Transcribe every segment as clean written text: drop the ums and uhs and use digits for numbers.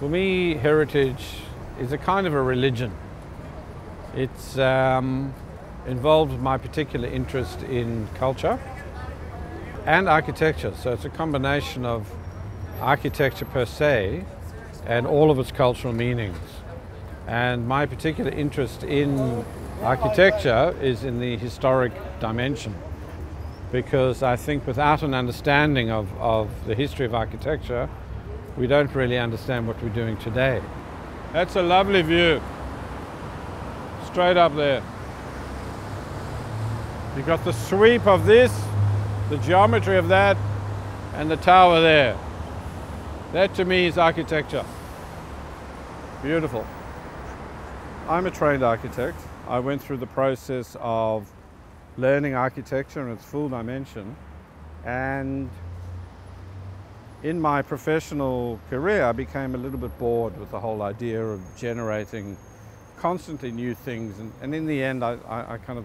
For me, heritage is a kind of a religion. It's involved my particular interest in culture and architecture. So it's a combination of architecture per se and all of its cultural meanings. And my particular interest in architecture is in the historic dimension, because I think without an understanding of the history of architecture, we don't really understand what we're doing today. That's a lovely view. Straight up there. You've got the sweep of this, the geometry of that, and the tower there. That to me is architecture. Beautiful. I'm a trained architect. I went through the process of learning architecture in its full dimension, and in my professional career I became a little bit bored with the whole idea of generating constantly new things, and in the end I kind of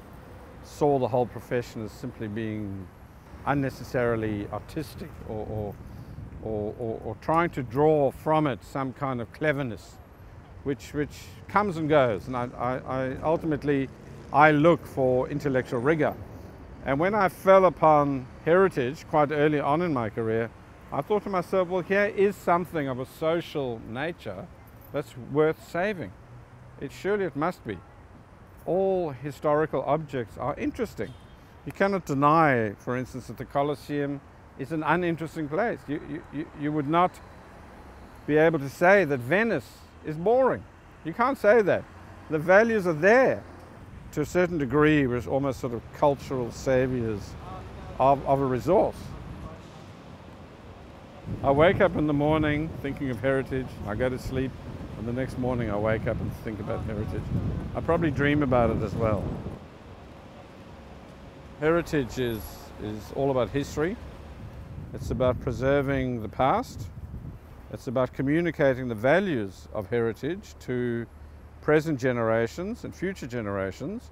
saw the whole profession as simply being unnecessarily artistic or trying to draw from it some kind of cleverness which comes and goes, and I ultimately look for intellectual rigor. And when I fell upon heritage quite early on in my career, I thought to myself, well, here is something of a social nature that's worth saving. Surely it must be. All historical objects are interesting. You cannot deny, for instance, that the Colosseum is an uninteresting place. You would not be able to say that Venice is boring. You can't say that. The values are there to a certain degree, as almost sort of cultural saviors of a resource. I wake up in the morning thinking of heritage, I go to sleep, and the next morning I wake up and think about heritage. I probably dream about it as well. Heritage is all about history. It's about preserving the past. It's about communicating the values of heritage to present generations and future generations,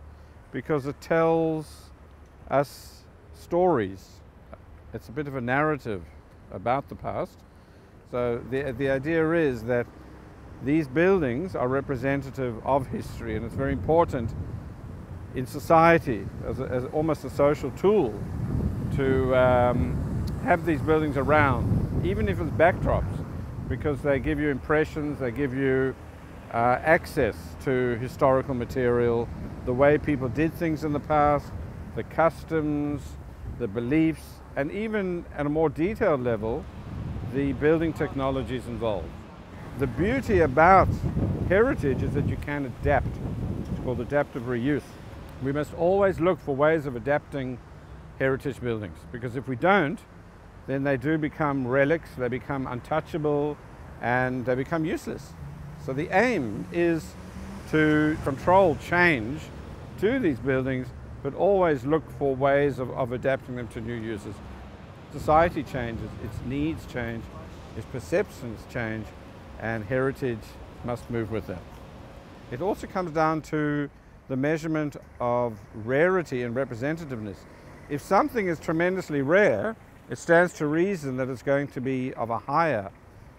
because it tells us stories. It's a bit of a narrative about the past. So the idea is that these buildings are representative of history, and it's very important in society as almost a social tool to have these buildings around, even if it's backdrops, because they give you impressions, they give you access to historical material, the way people did things in the past, the customs, the beliefs, and even at a more detailed level, the building technologies involved. The beauty about heritage is that you can adapt. It's called adaptive reuse. We must always look for ways of adapting heritage buildings, because if we don't, then they do become relics, they become untouchable, and they become useless. So the aim is to control change to these buildings, but always look for ways of adapting them to new uses. Society changes, its needs change, its perceptions change, and heritage must move with that. It also comes down to the measurement of rarity and representativeness. If something is tremendously rare, it stands to reason that it's going to be of a higher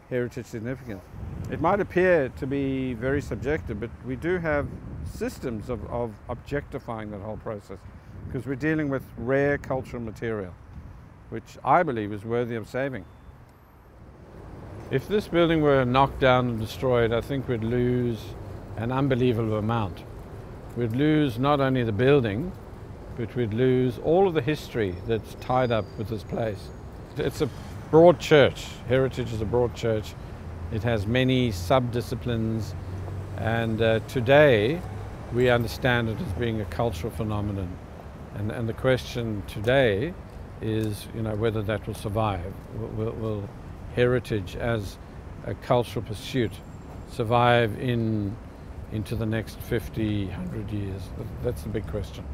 heritage significance. It might appear to be very subjective, but we do have systems of objectifying that whole process, because we're dealing with rare cultural material, which I believe is worthy of saving. If this building were knocked down and destroyed, I think we'd lose an unbelievable amount. We'd lose not only the building, but we'd lose all of the history that's tied up with this place. It's a broad church. Heritage is a broad church. It has many sub-disciplines, and today we understand it as being a cultural phenomenon. And the question today is, whether that will survive. Will heritage as a cultural pursuit survive into the next 50, 100 years? That's the big question.